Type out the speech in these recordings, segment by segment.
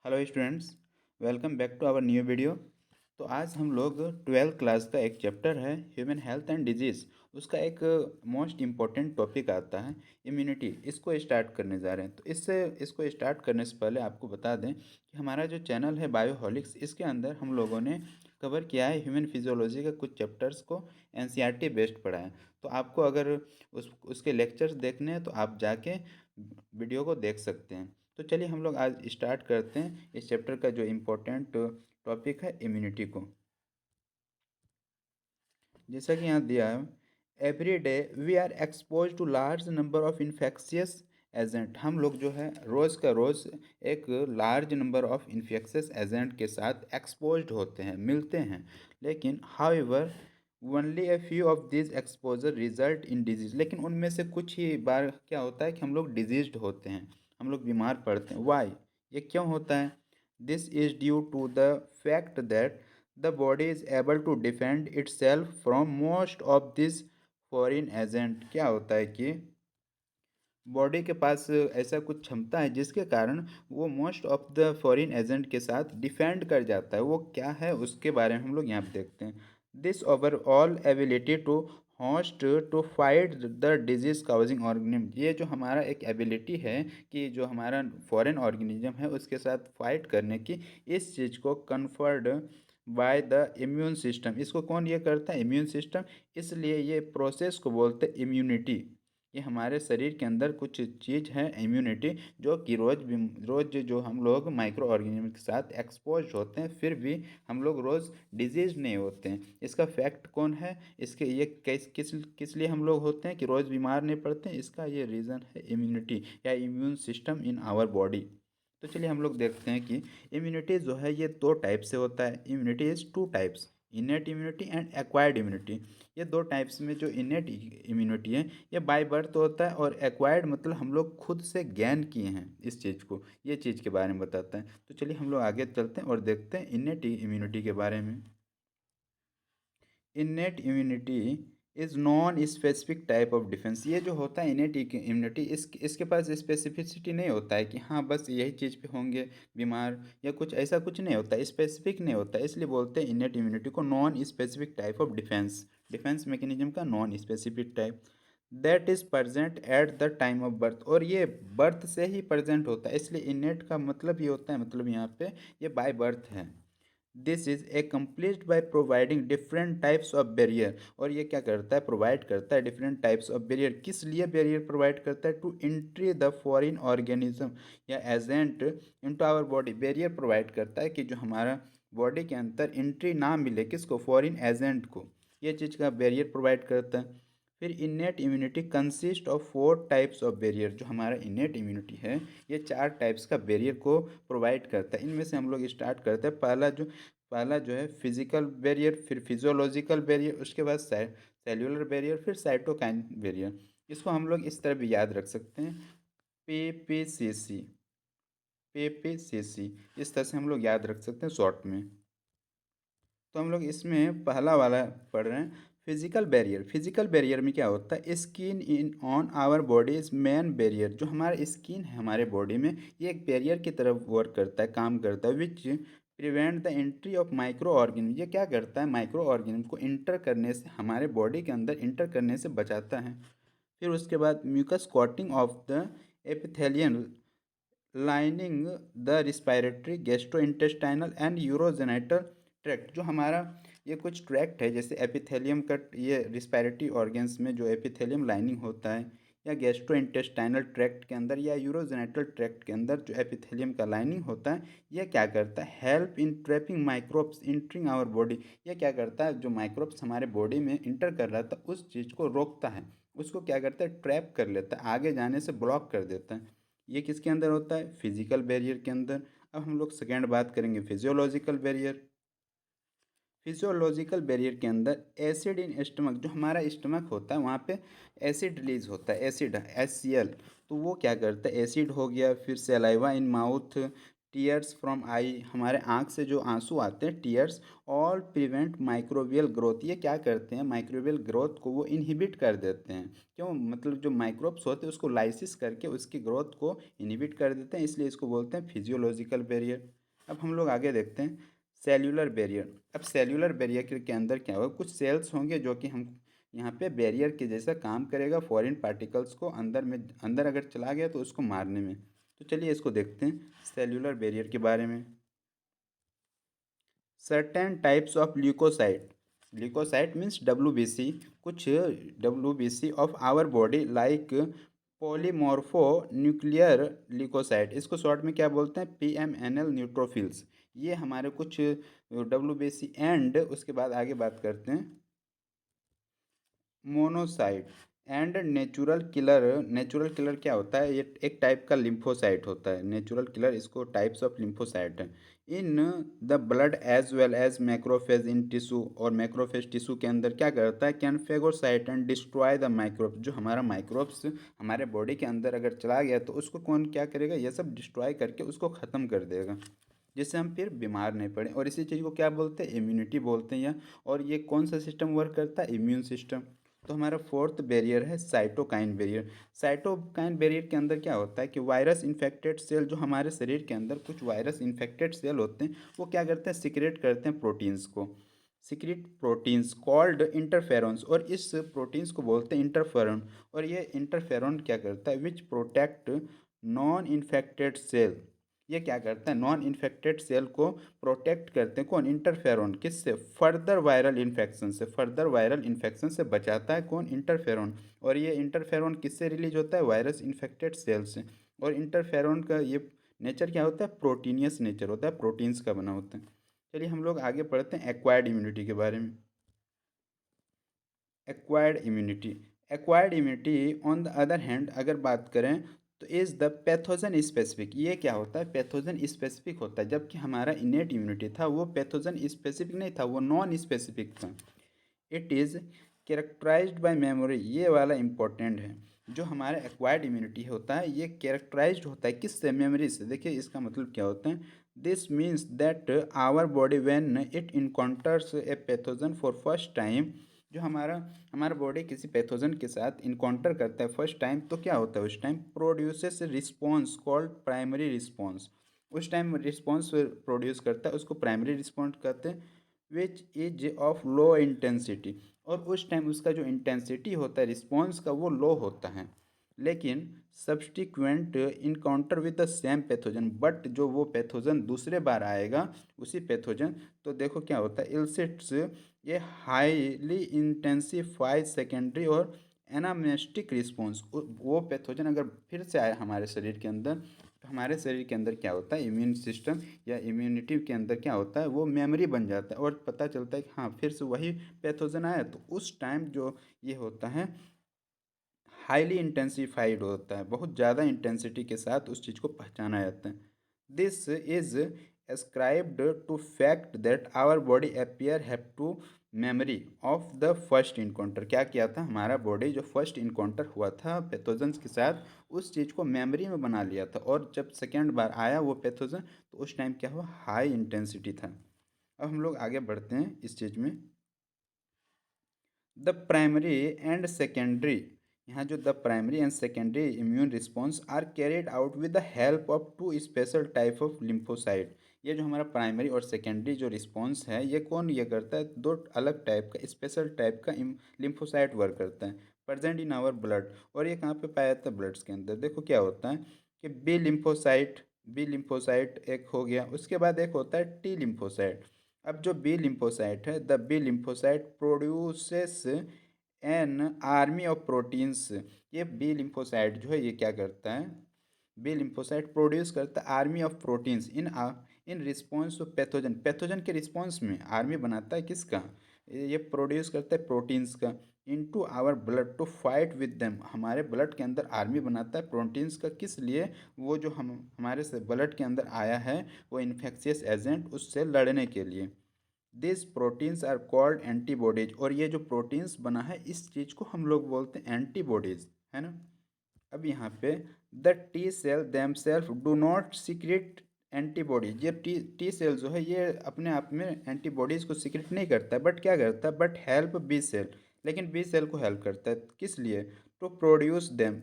Hello students, welcome back to our new video. तो आज हम लोग 12th क्लास का एक चैप्टर है ह्यूमन हेल्थ एंड डिजीज़, उसका एक मोस्ट इम्पॉर्टेंट टॉपिक आता है इम्यूनिटी। इसको स्टार्ट करने जा रहे हैं। तो इसको स्टार्ट करने से पहले आपको बता दें कि हमारा जो चैनल है बायोहॉलिक्स, इसके अंदर हम लोगों ने कवर किया है ह्यूमन फिजियोलॉजी के कुछ चैप्टर्स को एनसीईआरटी बेस्ड पढ़ा है। तो आपको अगर उसके लेक्चर्स देखने हैं तो आप जाके वीडियो को देख सकते हैं। तो चलिए हम लोग आज स्टार्ट करते हैं इस चैप्टर का जो इम्पोर्टेंट टॉपिक है इम्यूनिटी को। जैसा कि यहाँ दिया है, every day we are expose to large number of infectious agent. हम लोग जो है रोज़ का रोज़ एक large number of infectious agent के साथ एक्सपोज्ड होते हैं, मिलते हैं। लेकिन however only a few of this exposure result in disease. लेकिन उनमें से कुछ ही बार क्या होता है कि हम लोग डिजीज्ड होते हैं, हम लोग बीमार पड़ते हैं। वाई? ये क्यों होता है? This is due to the fact that the body is able to defend itself from most of this foreign agent। क्या होता है कि बॉडी के पास ऐसा कुछ क्षमता है जिसके कारण वो most of the foreign agent के साथ डिफेंड कर जाता है। वो क्या है उसके बारे में हम लोग यहाँ पे देखते हैं। This overall ability to host to fight the disease causing organism. ये जो हमारा एक एबिलिटी है कि जो हमारा फॉरेन ऑर्गेनिज्म है उसके साथ फाइट करने की, इस चीज़ को conferred by the immune system. इसको कौन ये करता है? Immune system. इसलिए ये प्रोसेस को बोलते हैं इम्यूनिटी। ये हमारे शरीर के अंदर कुछ चीज़ है इम्यूनिटी, जो कि रोज़ जो हम लोग माइक्रो ऑर्गेनिज्म के साथ एक्सपोज होते हैं फिर भी हम लोग रोज़ डिजीज नहीं होते हैं। इसका फैक्ट कौन है? इसके ये किस किस किस लिए हम लोग होते हैं कि रोज़ बीमार नहीं पड़ते हैं? इसका ये रीज़न है इम्यूनिटी या immune system in our body. तो चलिए हम लोग देखते हैं कि इम्यूनिटी जो है ये दो टाइप से होता है। Immunity is two types, innate immunity and acquired immunity. ये दो टाइप्स में जो इनेट इम्यूनिटी है ये बाय बर्थ होता है, और एक्वायर्ड मतलब हम लोग खुद से गेन किए हैं इस चीज़ को। ये चीज़ के बारे में बताता है। तो चलिए हम लोग आगे चलते हैं और देखते हैं इनेट इम्यूनिटी के बारे में। Innate immunity is non specific type of defence. ये जो होता है इनेट इम्यूनिटी, इसके पास स्पेसिफिसिटी नहीं होता है कि हाँ बस यही चीज़ पे होंगे बीमार, या कुछ ऐसा कुछ नहीं होता, स्पेसिफिक नहीं होता। इसलिए बोलते हैं इनेट इम्यूनिटी को non specific type of defence, defence mechanism का non specific type. That is present at the time of birth. और ये बर्थ से ही प्रजेंट होता है, इसलिए इनेट का मतलब ये होता है, मतलब यहाँ पे ये बाय बर्थ है। This is accomplished by providing different types of barrier. और ये क्या करता है? प्रोवाइड करता है डिफरेंट टाइप्स ऑफ बैरियर। किस लिए बैरियर प्रोवाइड करता है? To entry the foreign organism या agent into our body. Barrier provide करता है कि जो हमारा बॉडी के अंदर एंट्री ना मिले किसको? फॉरेन एजेंट को। ये चीज़ का बैरियर प्रोवाइड करता है। फिर innate immunity consist of 4 types of barrier. जो हमारा इनेट इम्यूनिटी है ये 4 टाइप्स का बैरियर को प्रोवाइड करता है। इनमें से हम लोग स्टार्ट करते हैं। पहला जो है फिजिकल बैरियर, फिर फिजियोलॉजिकल बैरियर, उसके बाद सेल्यूलर बैरियर, फिर साइटोकाइन बैरियर। इसको हम लोग इस तरह भी याद रख सकते हैं, पीपीसीसी। पीपीसीसी इस तरह से हम लोग याद रख सकते हैं शॉर्ट में। तो हम लोग इसमें पहला वाला पढ़ रहे हैं, फिजिकल बैरियर। फिजिकल बैरियर में क्या होता है? Skin in on our body is main barrier. जो हमारा स्किन है हमारे बॉडी में, ये एक बैरियर की तरफ वर्क करता है, काम करता है, which prevent the entry of micro organism. ये क्या करता है? माइक्रो ऑर्गेनिज्म को इंटर करने से, हमारे बॉडी के अंदर इंटर करने से बचाता है। फिर उसके बाद mucus coating of the epithelial lining the respiratory, gastrointestinal and urogenital tract. जो हमारा ये कुछ ट्रैक्ट है, जैसे एपिथेलियम का, ये रिस्पायरेटरी ऑर्गन्स में जो एपिथेलियम लाइनिंग होता है, या गैस्ट्रोइंटेस्टाइनल ट्रैक्ट के अंदर, या यूरोजेनिटल ट्रैक्ट के अंदर जो एपिथेलियम का लाइनिंग होता है, यह क्या करता है? Help in trapping microbes entering our body. यह क्या करता है? जो माइक्रोब्स हमारे बॉडी में इंटर कर रहा था उस चीज़ को रोकता है, उसको क्या करता है? ट्रैप कर लेता है, आगे जाने से ब्लॉक कर देता है। ये किसके अंदर होता है? फिजिकल बैरियर के अंदर। अब हम लोग सेकेंड बात करेंगे फिजियोलॉजिकल बैरियर। फिजियोलॉजिकल बैरियर के अंदर एसिड इन स्टमक। जो हमारा स्टमक होता है वहाँ पे एसिड रिलीज होता है, एसिड HCl। तो वो क्या करता है? एसिड हो गया। फिर saliva in mouth, tears from I. हमारे आँख से जो आंसू आते हैं, tears, all prevent microbial growth. ये क्या करते हैं? माइक्रोबियल ग्रोथ को वो इनहिबिट कर देते हैं। क्यों? मतलब जो माइक्रोब्स होते हैं उसको लाइसिस करके उसकी ग्रोथ को इनहिबिट कर देते हैं, इसलिए इसको बोलते हैं फिजियोलॉजिकल बैरियर। अब हम लोग आगे देखते हैं सेल्यूलर बैरियर। अब सेल्यूलर बैरियर के अंदर क्या होगा, कुछ सेल्स होंगे जो कि हम यहाँ पे बैरियर के जैसा काम करेगा फॉरेन पार्टिकल्स को अंदर अगर चला गया तो उसको मारने में। तो चलिए इसको देखते हैं सेल्यूलर बैरियर के बारे में। Certain types of leucocyte, leucocyte means WBC, कुछ WBC of our body like polymorphonuclear leucocyte, इसको शॉर्ट में क्या बोलते हैं, PMNL न्यूट्रोफिल्स। ये हमारे कुछ WBC एंड उसके बाद आगे बात करते हैं monocyte and natural killer. Natural killer क्या होता है, ये एक टाइप का लिम्फोसाइट होता है। नेचुरल किलर इसको टाइप्स ऑफ लिम्फोसाइट है in the blood as well as macrophage in tissue. और मैक्रोफेज टिश्यू के अंदर क्या करता है, can phagocyte and destroy the microbe. जो हमारा माइक्रोब्स हमारे बॉडी के अंदर अगर चला गया तो उसको कौन क्या करेगा, ये सब डिस्ट्रॉय करके उसको ख़त्म कर देगा, जिससे हम फिर बीमार नहीं पड़े। और इसी चीज़ को क्या बोलते हैं, इम्यूनिटी बोलते हैं। या और ये कौन सा सिस्टम वर्क करता है, इम्यून सिस्टम। तो हमारा फोर्थ बैरियर है साइटोकाइन बैरियर। साइटोकाइन बैरियर के अंदर क्या होता है कि वायरस इन्फेक्टेड सेल, जो हमारे शरीर के अंदर कुछ वायरस इन्फेक्टेड सेल होते हैं, वो क्या करते हैं, सिक्रेट करते हैं प्रोटीन्स को, सिक्रेट प्रोटीन्स कॉल्ड इंटरफेरॉन्स। और इस प्रोटीन्स को बोलते हैं इंटरफेरॉन। और ये इंटरफेरॉन क्या करता है, which protect non infected cell. ये क्या करता है, नॉन इन्फेक्टेड सेल को प्रोटेक्ट करते हैं कौन, इंटरफेरॉन। किससे, फर्दर वायरल इन्फेक्शन से, फर्दर वायरल इन्फेक्शन से बचाता है कौन, इंटरफेरॉन। और ये इंटरफेरॉन किससे रिलीज होता है, वायरस इन्फेक्टेड सेल से। और इंटरफेरॉन का ये नेचर क्या होता है, प्रोटीनियस नेचर होता है, प्रोटीन्स का बना होता है। चलिए हम लोग आगे पढ़ते हैं एक्वायर्ड इम्यूनिटी के बारे में। Acquired immunity, acquired immunity on the other hand अगर बात करें तो इज़ द पैथोजन स्पेसिफिक। ये क्या होता है, पैथोजन स्पेसिफिक होता है। जबकि हमारा इनेट इम्यूनिटी था वो पैथोजन स्पेसिफिक नहीं था, वो नॉन स्पेसिफिक था। It is characterized by memory, ये वाला इम्पोर्टेंट है। जो हमारा एक्वायर्ड इम्यूनिटी होता है ये कैरेक्टराइज्ड होता है किससे, मेमोरी से। देखिए इसका मतलब क्या होता है, this means that our body when it encounters a pathogen for first time. जो हमारा हमारा बॉडी किसी पैथोजन के साथ इनकाउंटर करता है फर्स्ट टाइम, तो क्या होता है उस time, produces response called primary response. उस टाइम रिस्पॉन्स प्रोड्यूस करता है, उसको प्राइमरी रिस्पॉन्स कहते हैं, which is of low intensity. और उस टाइम उसका जो इंटेंसिटी होता है रिस्पॉन्स का वो लो होता है। लेकिन subsequent encounter with the same pathogen, but जो वो पैथोजन दूसरे बार आएगा उसी पैथोजन, तो देखो क्या होता है, इल्सिट्स ये हाईली इंटेंसिफाइड सेकेंडरी और एनामेस्टिक रिस्पॉन्स। वो पैथोजन अगर फिर से आए हमारे शरीर के अंदर, तो हमारे शरीर के अंदर क्या होता है, इम्यून सिस्टम या इम्यूनिटी के अंदर क्या होता है, वो मेमोरी बन जाता है और पता चलता है कि हाँ फिर से वही पैथोजन आया। तो उस टाइम जो ये होता है हाईली इंटेंसिफाइड होता है, बहुत ज़्यादा इंटेंसिटी के साथ उस चीज़ को पहचाना जाता है। This is ascribed to fact that our body appear have to memory of the first encounter. क्या किया था हमारा बॉडी, जो फर्स्ट इनकाउंटर हुआ था पैथोजन्स के साथ, उस चीज़ को मेमोरी में बना लिया था। और जब सेकेंड बार आया वो पैथोजन तो उस टाइम क्या हुआ, हाई इंटेंसिटी था। अब हम लोग आगे बढ़ते हैं इस चीज़ में, द प्राइमरी एंड सेकेंडरी। यहाँ जो the primary and secondary immune response are carried out with the help of two special type of lymphocyte. ये जो हमारा प्राइमरी और सेकेंडरी जो रिस्पॉन्स है ये कौन ये करता है, दो अलग टाइप का स्पेशल टाइप का लिम्फोसाइट वर्क करता है प्रेजेंट इन आवर ब्लड। और ये कहाँ पे पाया जाता है, ब्लड्स के अंदर। देखो क्या होता है कि बी लिम्फोसाइट एक हो गया, उसके बाद एक होता है टी लिम्फोसाइट। अब जो बी लिम्फोसाइट है, the B lymphocyte produces an army of proteins. ये बी लिम्फोसाइट जो है ये क्या करता है, बी लिम्फोसाइट प्रोड्यूस करता है army of proteins in response to pathogen. Pathogen के रिस्पॉन्स में आर्मी बनाता है किसका, ये प्रोड्यूस करता है प्रोटीन्स का, into our blood to fight with them. हमारे ब्लड के अंदर आर्मी बनाता है प्रोटीन्स का, किस लिए, वो जो हम हमारे से ब्लड के अंदर आया है वो इन्फेक्शियस एजेंट, उससे लड़ने के लिए। This proteins are called antibodies. और ये जो प्रोटीन्स बना है इस चीज़ को हम लोग बोलते हैं एंटीबॉडीज, है ना। अब यहाँ पे the T sell them self do not secret antibodies. ये टी सेल जो है ये अपने आप में एंटीबॉडीज़ को सीक्रेट नहीं करता है, बट क्या करता है, बट हेल्प बी सेल। लेकिन बी सेल को हेल्प करता है किस लिए, टू प्रोड्यूस देम।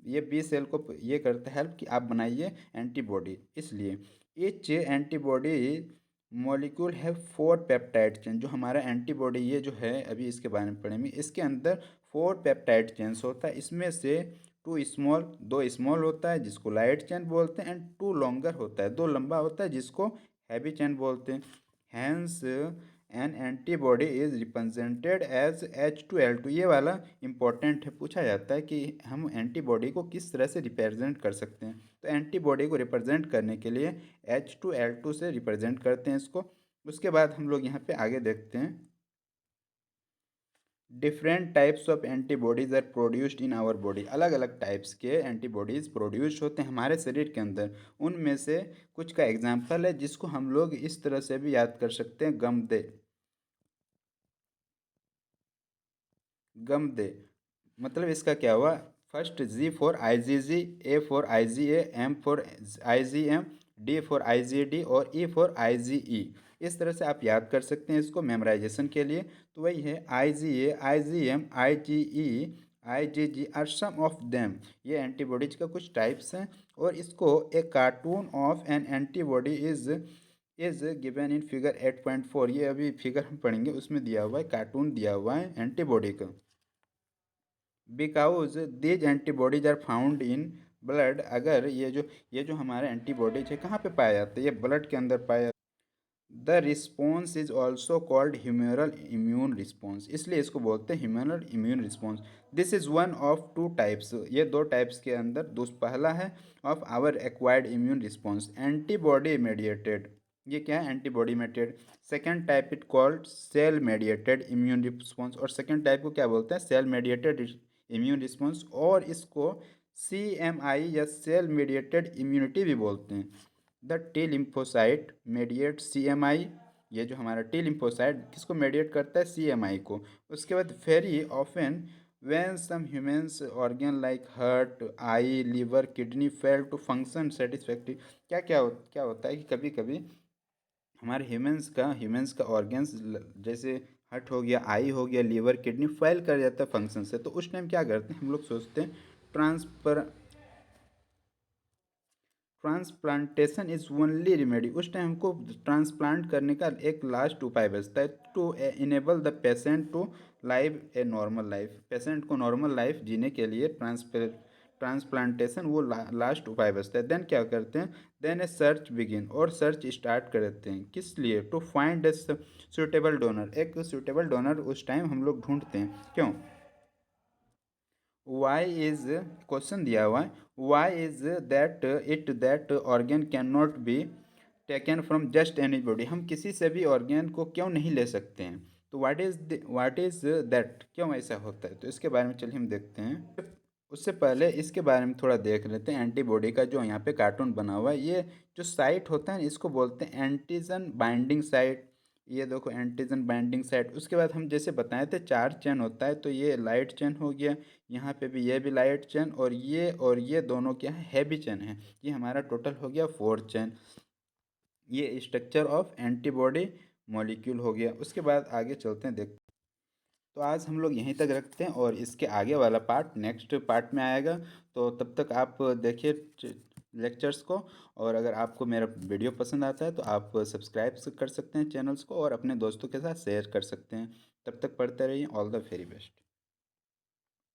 ये बी सेल को ये करता है हेल्प कि आप बनाइए एंटीबॉडी। इसलिए ईच एंटीबॉडी मॉलिक्यूल है 4 पेप्टाइड चेन। जो हमारा एंटीबॉडी ये जो है अभी इसके बारे में पढ़ेंगे, इसके अंदर 4 पेप्टाइड चेन्स होता है। इसमें से 2 स्मॉल होता है जिसको लाइट चेन बोलते हैं, एंड 2 लॉन्गर होता है, 2 लंबा होता है जिसको हैवी चेन बोलते हैं। Hence an antibody is represented as H2L2। ये वाला इंपॉर्टेंट है, पूछा जाता है कि हम एंटीबॉडी को किस तरह से रिप्रेजेंट कर सकते हैं। तो एंटीबॉडी को रिप्रेजेंट करने के लिए H2L2 से रिप्रेजेंट करते हैं इसको। उसके बाद हम लोग यहाँ पे आगे देखते हैं, different types of antibodies are produced in our body. अलग अलग टाइप्स के एंटीबॉडीज़ प्रोड्यूस होते हैं हमारे शरीर के अंदर। उनमें से कुछ का एग्जांपल है जिसको हम लोग इस तरह से भी याद कर सकते हैं, गम दे। मतलब इसका क्या हुआ, first G for IgG, A for IgA, M for IgM, D for IgD और ई फॉर IgE। इस तरह से आप याद कर सकते हैं इसको मेमोराइजेशन के लिए। तो वही है IgA, IgM, IgE, IgG are some of them. ये एंटीबॉडीज का कुछ टाइप्स हैं। और इसको a cartoon of an antibody is given in figure 8.4। ये अभी फिगर हम पढ़ेंगे उसमें दिया हुआ है, कार्टून दिया हुआ है एंटीबॉडी का। Because these antibodies are found in blood. अगर ये जो हमारे एंटीबॉडीज है कहाँ पे पाया जाता है, ये ब्लड के अंदर पाया। The response is also called humoral immune response, इसलिए इसको बोलते हैं humoral immune response. This is one of 2 types. ये 2 टाइप्स के अंदर पहला है of our acquired immune response, antibody mediated. ये क्या है, antibody mediated. Second type it called cell mediated immune response, और सेकेंड टाइप को क्या बोलते हैं, सेल मेडिएटेड इम्यून रिस्पॉन्स। और इसको CMI या सेल मेडिएटेड इम्यूनिटी भी बोलते हैं। The T lymphocyte mediate CMI। ये जो हमारा टी लिम्फोसाइट किसको मेडिएट करता है, CMI को। उसके बाद very often when some humans organ like heart, eye, liver, kidney fail to function satisfactory. क्या होता है कि कभी कभी हमारे ह्यूमंस का ऑर्गन्स जैसे हार्ट हो गया, आई हो गया, लीवर, किडनी फेल कर जाता है फंक्शन से। तो उस टाइम क्या करते हैं हम लोग, सोचते हैं ट्रांसपर ट्रांसप्लांटेशन इज ओनली रेमेडी। उस टाइम हमको ट्रांसप्लांट करने का एक लास्ट उपाय बचता है, to enable the patient to live a normal life. Patient को नॉर्मल लाइफ जीने के लिए ट्रांसप्लांटेशन वो लास्ट उपाय बचता है। देन क्या करते हैं, देन ए सर्च बिगिन, और सर्च स्टार्ट कर देते हैं, किस लिए, to find a suitable donor. एक सुटेबल डोनर उस टाइम हम लोग ढूंढते हैं, क्यों। वाई इज क्वेश्चन दिया हुआ है, why is that organ can not be taken from just any body. हम किसी से भी ऑर्गन को क्यों नहीं ले सकते हैं। तो व्हाट इज दैट, क्यों ऐसा होता है, तो इसके बारे में चलिए हम देखते हैं। उससे पहले इसके बारे में थोड़ा देख लेते हैं। एंटीबॉडी का जो यहाँ पे कार्टून बना हुआ है, ये जो साइट होता है इसको बोलते हैं एंटीजन बाइंडिंग साइट। ये देखो एंटीजन बाइंडिंग साइट। उसके बाद हम जैसे बताए थे 4 चेन होता है, तो ये लाइट चेन हो गया, यहाँ पे भी ये भी लाइट चेन, और ये दोनों क्या है, हैवी चेन है। ये हमारा टोटल हो गया 4 चेन। ये स्ट्रक्चर ऑफ एंटीबॉडी मॉलिक्यूल हो गया। उसके बाद आगे चलते हैं, देख। तो आज हम लोग यहीं तक रखते हैं, और इसके आगे वाला पार्ट नेक्स्ट पार्ट में आएगा। तो तब तक आप देखिए लेक्चर्स को, और अगर आपको मेरा वीडियो पसंद आता है तो आप सब्सक्राइब कर सकते हैं चैनल्स को, और अपने दोस्तों के साथ शेयर कर सकते हैं। तब तक पढ़ते रहिए। All the very best.